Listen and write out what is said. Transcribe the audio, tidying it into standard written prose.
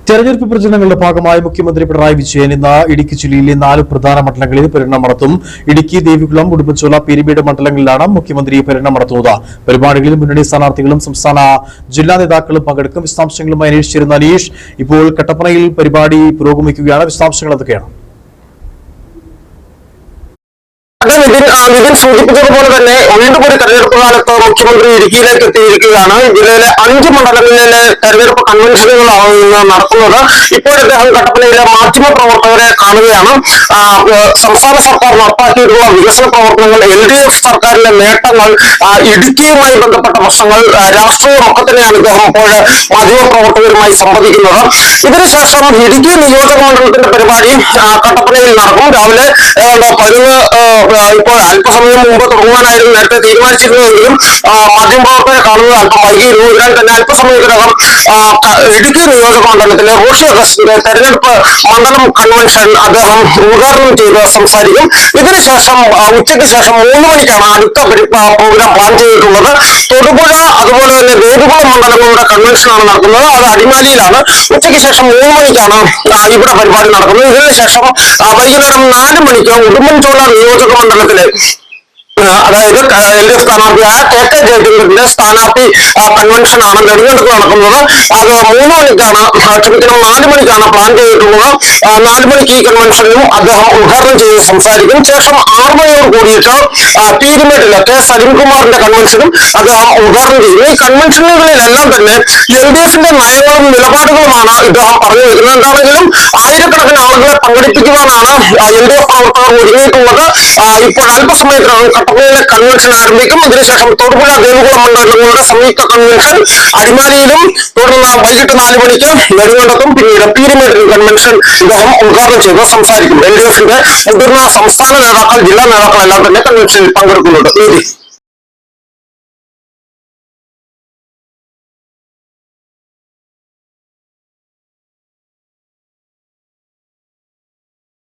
തെരഞ്ഞെടുപ്പ് പ്രചരണങ്ങളുടെ ഭാഗമായി മുഖ്യമന്ത്രി പിണറായി വിജയൻ ഇന്ന് ഇടുക്കി ജില്ലയിലെ 4 പ്രധാന മണ്ഡലങ്ങളിൽ പര്യടനം നടത്തും. ഇടുക്കി, ദേവികുളം, ഉടുമ്പൻചോല, പീരുമേട് മണ്ഡലങ്ങളിലാണ് മുഖ്യമന്ത്രി പര്യടനം നടത്തുന്നത്. പരിപാടികളിൽ മുന്നണി സ്ഥാനാർത്ഥികളും സംസ്ഥാന ജില്ലാ നേതാക്കളും പങ്കെടുക്കും. വിശദാംശങ്ങളുമായി അന്വേഷിച്ചിരുന്ന അനീഷ് ഇപ്പോൾ കട്ടപ്പനയിൽ പരിപാടി പുരോഗമിക്കുകയാണ്. വിശദാംശങ്ങൾ എന്തൊക്കെയാണ്? നിതിൻ സൂചിപ്പിച്ചതുപോലെ തന്നെ വീണ്ടും ഒരു തെരഞ്ഞെടുപ്പ് കാലത്ത് മുഖ്യമന്ത്രി ഇടുക്കിയിലേക്ക് എത്തിയിരിക്കുകയാണ്. ജില്ലയിലെ 5 മണ്ഡലങ്ങളിലെ തെരഞ്ഞെടുപ്പ് കൺവെൻഷനുകളാണ് ഇന്ന് നടക്കുന്നത്. ഇപ്പോൾ അദ്ദേഹം കട്ടപ്പനയിലെ മാധ്യമ പ്രവർത്തകരെ കാണുകയാണ്. സംസ്ഥാന സർക്കാർ നടപ്പാക്കിയിട്ടുള്ള വികസന പ്രവർത്തനങ്ങൾ, LDF സർക്കാരിന്റെ നേട്ടങ്ങൾ, ഇടുക്കിയുമായി ബന്ധപ്പെട്ട പ്രശ്നങ്ങൾ, രാഷ്ട്രീയം ഒക്കെ തന്നെയാണ് ഇദ്ദേഹം ഇപ്പോൾ മാധ്യമ പ്രവർത്തകരുമായി സംവദിക്കുന്നത്. ഇതിനുശേഷം ഇടുക്കി നിയോജക മണ്ഡലത്തിന്റെ പരിപാടി കട്ടപ്പനയിൽ നടക്കും. രാവിലെ 11 ഇപ്പോൾ അല്പസമയം മുമ്പ് തുടങ്ങുവാനായിരുന്നു നേരത്തെ തീരുമാനിച്ചിരുന്നതെങ്കിലും മാധ്യമപ്രവർത്തകരെ കാണുന്നത് അല്പം വൈകിയിരുന്നു. ഇതിനാൽ തന്നെ അല്പസമയത്തിനകം ഇടുക്കി നിയോജക മണ്ഡലത്തിലെ റോഷി അഗസ്റ്റിന്റെ തെരഞ്ഞെടുപ്പ് മണ്ഡലം കൺവെൻഷൻ അദ്ദേഹം ഉദ്ഘാടനം ചെയ്ത് സംസാരിക്കും. ഇതിനുശേഷം ഉച്ചയ്ക്ക് ശേഷം 3 മണിക്കാണ് അടുത്ത പ്രോഗ്രാം പ്ലാൻ ചെയ്തിട്ടുള്ളത്. തൊടുപുഴ അതുപോലെ തന്നെ ദേവികുളം മണ്ഡലങ്ങളുടെ കൺവെൻഷനാണ് നടക്കുന്നത്. അത് അടിമാലിയിലാണ്. ഉച്ചയ്ക്ക് ശേഷം 3 മണിക്കാണ് ഇവിടെ പരിപാടി നടക്കുന്നത്. ഇതിനുശേഷം വൈകുന്നേരം 4 മണിക്ക് ഉടുമ്പൻചോല നിയോജക മണ്ഡലത്തിലെ അതായത് LDF സ്ഥാനാർത്ഥിയായ KK ജയചന്ദ്രന്റെ സ്ഥാനാർത്ഥി കൺവെൻഷനാണ് തെരഞ്ഞെടുപ്പ് നടക്കുന്നത്. അത് 3 മണിക്കാണ്, ക്ഷമിക്കണം 4 മണിക്കാണ് പ്ലാൻ ചെയ്തിട്ടുള്ളത്. 4 മണിക്ക് ഈ കൺവെൻഷനിലും അദ്ദേഹം ഉദ്ഘാടനം ചെയ്ത് സംസാരിക്കും. ശേഷം 6 മണിയോട് കൂടിയിട്ട് പീരുമേട്ടിലെ K സലിംകുമാറിന്റെ കൺവെൻഷനും അദ്ദേഹം ഉദ്ഘാടനം ചെയ്യും. ഈ കൺവെൻഷനുകളിലെല്ലാം തന്നെ LDFന്റെ നയങ്ങളും നിലപാടുകളുമാണ് ഇദ്ദേഹം പറഞ്ഞു വെക്കുന്നത്. എന്താണെങ്കിലും ആയിരക്കണക്കിന് ആളുകളെ പങ്കെടുപ്പിക്കുവാനാണ് LDF പ്രവർത്തകർ ഒരുങ്ങിയിട്ടുള്ളത്. ഇപ്പോൾ അല്പസമയത്തിനകം കട്ടപ്പനയിലെ കൺവെൻഷൻ ആരംഭിക്കും. അതിനുശേഷം തൊടുപുഴ, ദേവികുളം മണ്ഡലങ്ങളുടെ സംയുക്ത കൺവെൻഷൻ അടിമാലിയിലും, തുടർന്ന് വൈകിട്ട് 4 മണിക്ക് നെടുങ്കണ്ടത്തും പിന്നീട് പീരുമേട്ടിൽ കൺവെൻഷൻ ഇദ്ദേഹം ഉദ്ഘാടനം ചെയ്ത് സംസാരിക്കും. LDFന്റെ മുതിർന്ന സംസ്ഥാന നേതാക്കൾ, ജില്ലാ നേതാക്കൾ എല്ലാം തന്നെ കൺവെൻഷനിൽ പങ്കെടുക്കുന്നുണ്ട്.